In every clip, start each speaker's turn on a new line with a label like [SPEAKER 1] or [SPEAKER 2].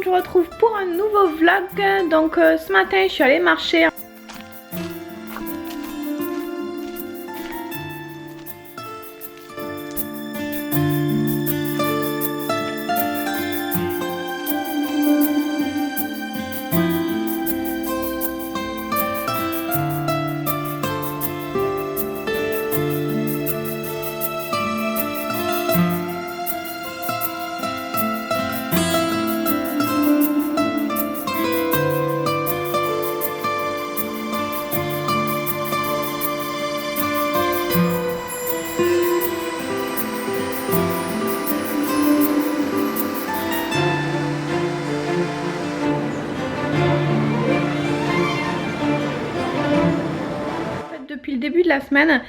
[SPEAKER 1] je vous retrouve pour un nouveau vlog. Donc ce matin je suis allée marcher. Depuis le début de la semaine,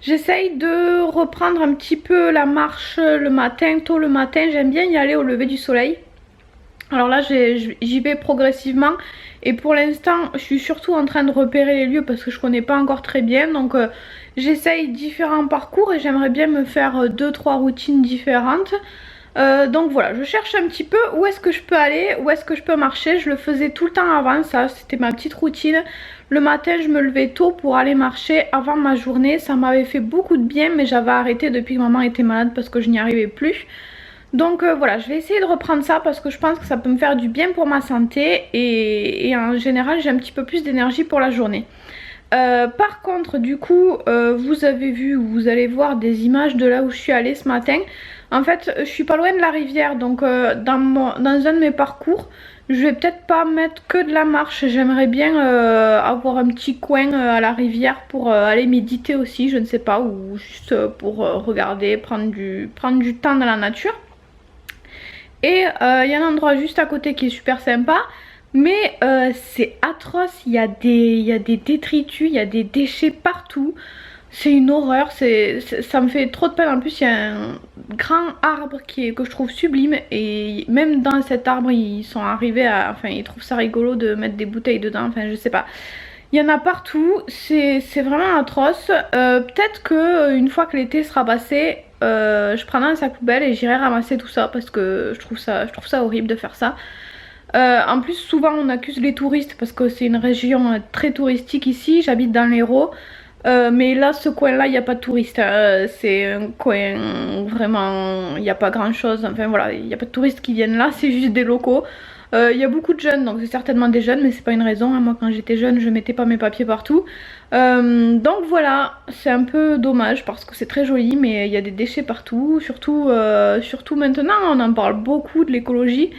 [SPEAKER 1] j'essaye de reprendre un petit peu la marche le matin, tôt le matin. J'aime bien y aller au lever du soleil. Alors là j'y vais progressivement et pour l'instant je suis surtout en train de repérer les lieux parce que je connais pas encore très bien. Donc j'essaye différents parcours et j'aimerais bien me faire 2-3 routines différentes. Donc voilà, je cherche un petit peu où est-ce que je peux aller, où est-ce que je peux marcher. Je le faisais tout le temps avant, ça c'était ma petite routine. Le matin je me levais tôt pour aller marcher avant ma journée. Ça m'avait fait beaucoup de bien mais j'avais arrêté depuis que maman était malade parce que je n'y arrivais plus. Donc voilà, je vais essayer de reprendre ça parce que je pense que ça peut me faire du bien pour ma santé et en général j'ai un petit peu plus d'énergie pour la journée. Par contre du coup vous avez vu, vous allez voir des images de là où je suis allée ce matin. En fait je suis pas loin de la rivière, donc dans un de mes parcours je vais peut-être pas mettre que de la marche. J'aimerais bien avoir un petit coin à la rivière pour aller méditer aussi, je ne sais pas, ou juste pour regarder, prendre du temps dans la nature. Et il y a un endroit juste à côté qui est super sympa. Mais c'est atroce, il y a des détritus, il y a des déchets partout. C'est une horreur, ça me fait trop de peine. En plus il y a un grand arbre que je trouve sublime. Et même dans cet arbre ils sont arrivés à... Enfin ils trouvent ça rigolo de mettre des bouteilles dedans, enfin je sais pas. Il y en a partout, c'est vraiment atroce. Peut-être que une fois que l'été sera passé, je prendrai un sac poubelle et j'irai ramasser tout ça. Parce que je trouve ça horrible de faire ça. En plus souvent on accuse les touristes parce que c'est une région très touristique ici, j'habite dans l'Hérault. Mais là ce coin là il n'y a pas de touristes, c'est un coin vraiment, il n'y a pas grand chose, enfin voilà, il n'y a pas de touristes qui viennent là, c'est juste des locaux. Il y a beaucoup de jeunes, donc c'est certainement des jeunes mais c'est pas une raison, hein. Moi quand j'étais jeune je mettais pas mes papiers partout. Donc voilà, c'est un peu dommage parce que c'est très joli mais il y a des déchets partout, surtout maintenant on en parle beaucoup de l'écologie.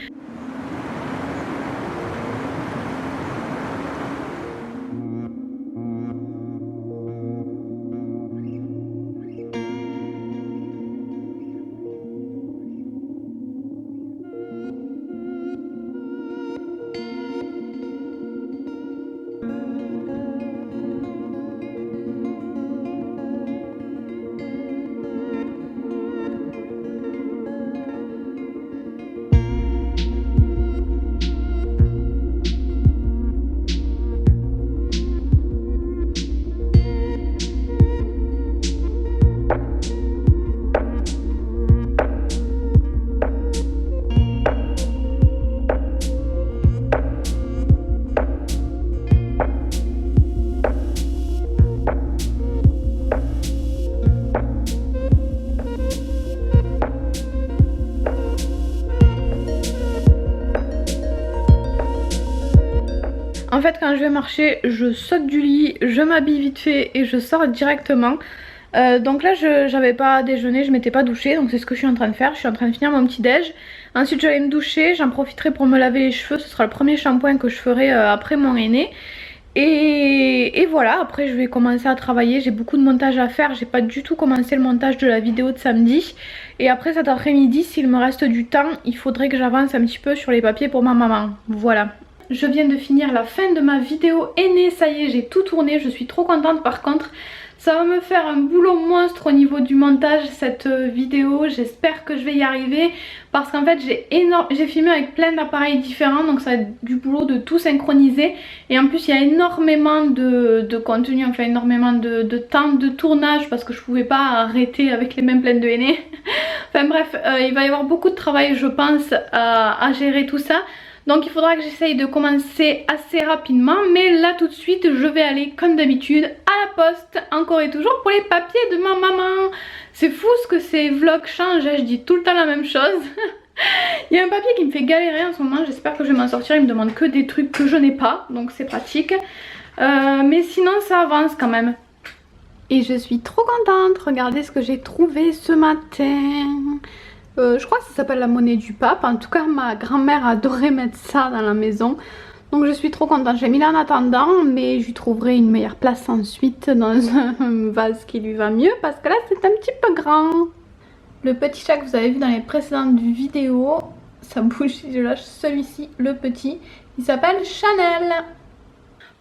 [SPEAKER 1] En fait quand je vais marcher je saute du lit, je m'habille vite fait et je sors directement. Donc là j'avais pas déjeuné, je m'étais pas douchée, donc c'est ce que je suis en train de faire. Je suis en train de finir mon petit déj. Ensuite je vais me doucher, j'en profiterai pour me laver les cheveux, ce sera le premier shampoing que je ferai après mon aîné. Et voilà, après je vais commencer à travailler, j'ai beaucoup de montage à faire, j'ai pas du tout commencé le montage de la vidéo de samedi. Et après cet après-midi, s'il me reste du temps, il faudrait que j'avance un petit peu sur les papiers pour ma maman, voilà. Je viens de finir la fin de ma vidéo aînée, ça y est j'ai tout tourné, je suis trop contente. Par contre ça va me faire un boulot monstre au niveau du montage cette vidéo, j'espère que je vais y arriver. Parce qu'en fait j'ai filmé avec plein d'appareils différents, donc ça va être du boulot de tout synchroniser. Et en plus il y a énormément de contenu, enfin énormément de temps de tournage parce que je pouvais pas arrêter avec les mains pleines de henné. Enfin bref, il va y avoir beaucoup de travail je pense à gérer tout ça. Donc il faudra que j'essaye de commencer assez rapidement. Mais là tout de suite je vais aller comme d'habitude à la poste. Encore et toujours pour les papiers de ma maman. C'est fou ce que ces vlogs changent, je dis tout le temps la même chose. Il y a un papier qui me fait galérer en ce moment, j'espère que je vais m'en sortir. Il me demande que des trucs que je n'ai pas, donc c'est pratique. Mais sinon ça avance quand même. Et je suis trop contente, regardez ce que j'ai trouvé ce matin. Je crois que ça s'appelle la monnaie du pape. En tout cas ma grand-mère adorait mettre ça dans la maison. Donc je suis trop contente, j'ai mis là en attendant, mais je lui trouverai une meilleure place ensuite dans un vase qui lui va mieux parce que là c'est un petit peu grand. Le petit chat que vous avez vu dans les précédentes vidéos, ça bouge si je lâche celui-ci, le petit, il s'appelle Chanel.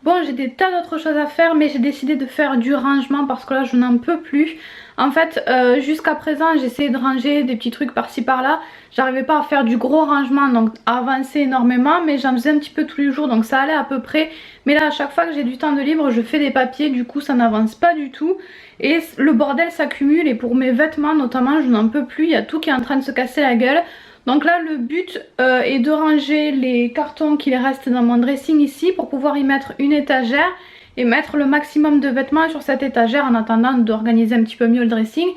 [SPEAKER 1] Bon, j'ai des tas d'autres choses à faire, mais j'ai décidé de faire du rangement parce que là je n'en peux plus. En fait, jusqu'à présent j'essayais de ranger des petits trucs par-ci par-là. J'arrivais pas à faire du gros rangement, donc à avancer énormément, mais j'en faisais un petit peu tous les jours, donc ça allait à peu près. Mais là à chaque fois que j'ai du temps de libre, je fais des papiers, du coup ça n'avance pas du tout. Et le bordel s'accumule et pour mes vêtements notamment je n'en peux plus, il y a tout qui est en train de se casser la gueule. Donc là le but est de ranger les cartons qu'il reste dans mon dressing ici pour pouvoir y mettre une étagère et mettre le maximum de vêtements sur cette étagère en attendant d'organiser un petit peu mieux le dressing.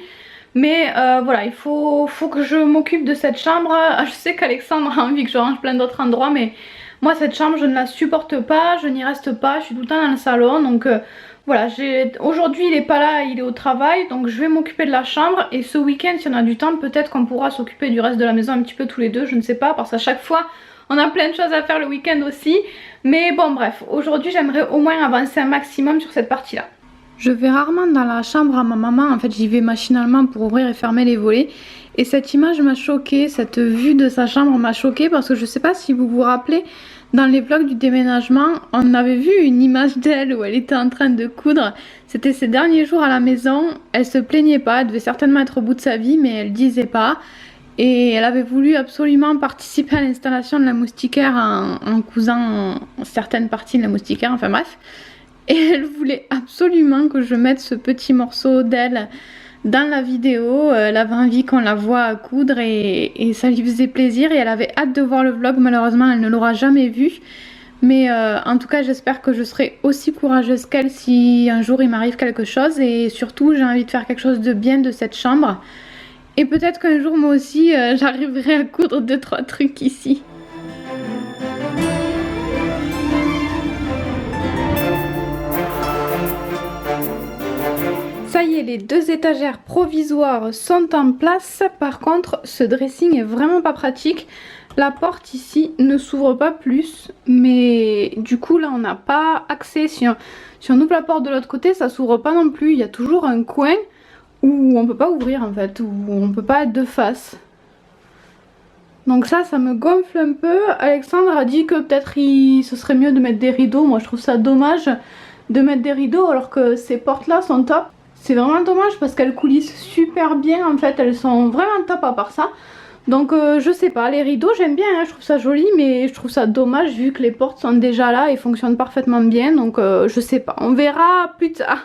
[SPEAKER 1] Mais voilà, il faut que je m'occupe de cette chambre. Je sais qu'Alexandre a envie que je range plein d'autres endroits, mais moi cette chambre je ne la supporte pas, je n'y reste pas, je suis tout le temps dans le salon. Donc voilà, aujourd'hui il est pas là, il est au travail, donc je vais m'occuper de la chambre. Et ce week-end, si on a du temps, peut-être qu'on pourra s'occuper du reste de la maison un petit peu tous les deux, je ne sais pas, parce qu'à chaque fois on a plein de choses à faire le week-end aussi. Mais bon bref, aujourd'hui j'aimerais au moins avancer un maximum sur cette partie là. Je vais rarement dans la chambre à ma maman, en fait j'y vais machinalement pour ouvrir et fermer les volets. Et cette image m'a choquée, cette vue de sa chambre m'a choquée parce que je sais pas si vous vous rappelez, dans les vlogs du déménagement, on avait vu une image d'elle où elle était en train de coudre. C'était ses derniers jours à la maison, elle se plaignait pas, elle devait certainement être au bout de sa vie mais elle disait pas. Et elle avait voulu absolument participer à l'installation de la moustiquaire en cousant certaines parties de la moustiquaire, enfin bref. Et elle voulait absolument que je mette ce petit morceau d'elle dans la vidéo. Elle avait envie qu'on la voie coudre et ça lui faisait plaisir. Et elle avait hâte de voir le vlog, malheureusement elle ne l'aura jamais vu. Mais en tout cas j'espère que je serai aussi courageuse qu'elle si un jour il m'arrive quelque chose. Et surtout j'ai envie de faire quelque chose de bien de cette chambre. Et peut-être qu'un jour moi aussi j'arriverai à coudre 2-3 trucs ici. Ça y est, les 2 étagères provisoires sont en place. Par contre, ce dressing est vraiment pas pratique. La porte ici ne s'ouvre pas plus, mais du coup là on n'a pas accès. Si on ouvre la porte de l'autre côté, ça s'ouvre pas non plus. Il y a toujours un coin où on peut pas ouvrir en fait, où on peut pas être de face. Donc ça me gonfle un peu. Alexandre a dit que peut-être ce serait mieux de mettre des rideaux. Moi je trouve ça dommage de mettre des rideaux alors que ces portes là sont top. C'est vraiment dommage parce qu'elles coulissent super bien en fait, elles sont vraiment top à part ça. Donc je sais pas, les rideaux j'aime bien, hein, je trouve ça joli, mais je trouve ça dommage vu que les portes sont déjà là et fonctionnent parfaitement bien. Donc je sais pas, on verra plus tard.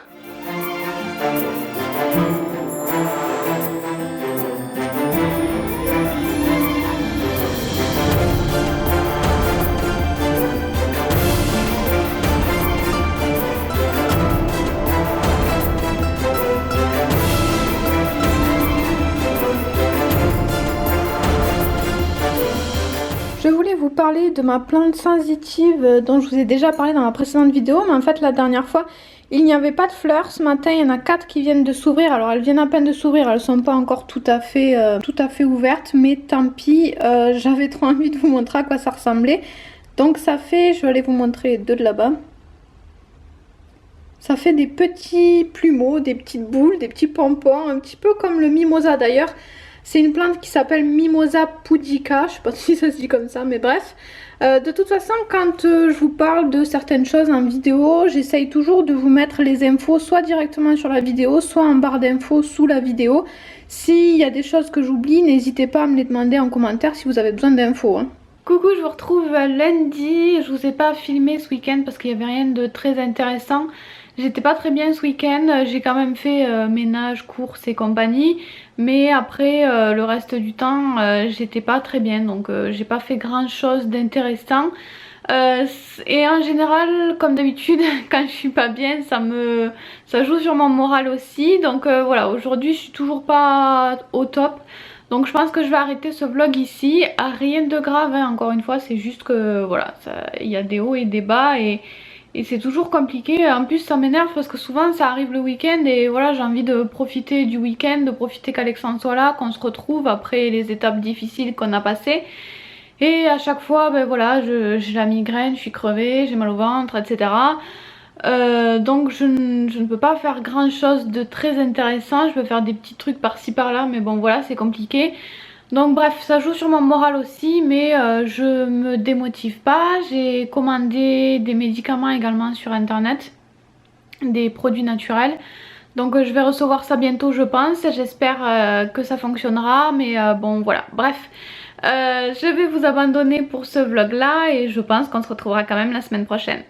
[SPEAKER 1] Je voulais vous parler de ma plante sensitive dont je vous ai déjà parlé dans la précédente vidéo, mais en fait la dernière fois il n'y avait pas de fleurs. Ce matin il y en a 4 qui viennent de s'ouvrir. Alors elles viennent à peine de s'ouvrir, elles sont pas encore tout à fait ouvertes, mais tant pis, j'avais trop envie de vous montrer à quoi ça ressemblait. Donc ça fait, je vais aller vous montrer 2 de là-bas. Ça fait des petits plumeaux, des petites boules, des petits pompons, un petit peu comme le mimosa d'ailleurs. C'est une plante qui s'appelle Mimosa pudica, je sais pas si ça se dit comme ça, mais bref. De toute façon, quand je vous parle de certaines choses en vidéo, j'essaye toujours de vous mettre les infos soit directement sur la vidéo, soit en barre d'infos sous la vidéo. S'il y a des choses que j'oublie, n'hésitez pas à me les demander en commentaire si vous avez besoin d'infos. Hein. Coucou, je vous retrouve lundi. Je vous ai pas filmé ce week-end parce qu'il n'y avait rien de très intéressant. J'étais pas très bien ce week-end, j'ai quand même fait ménage, courses et compagnie. Mais après le reste du temps j'étais pas très bien, donc j'ai pas fait grand chose d'intéressant. Et en général, comme d'habitude, quand je suis pas bien, ça joue sur mon moral aussi. Donc voilà, aujourd'hui je suis toujours pas au top. Donc je pense que je vais arrêter ce vlog ici. Rien de grave, hein, encore une fois, c'est juste que voilà, il y a des hauts et des bas et c'est toujours compliqué. En plus ça m'énerve parce que souvent ça arrive le week-end et voilà, j'ai envie de profiter du week-end, de profiter qu'Alexandre soit là, qu'on se retrouve après les étapes difficiles qu'on a passées. Et à chaque fois, ben voilà, j'ai la migraine, je suis crevée, j'ai mal au ventre, etc. Donc je ne peux pas faire grand chose de très intéressant. Je peux faire des petits trucs par-ci par-là, mais bon voilà, c'est compliqué. Donc bref, ça joue sur mon moral aussi, mais je me démotive pas. J'ai commandé des médicaments également sur internet, des produits naturels. Donc je vais recevoir ça bientôt je pense, j'espère que ça fonctionnera, mais bon voilà, bref. Je vais vous abandonner pour ce vlog là et je pense qu'on se retrouvera quand même la semaine prochaine.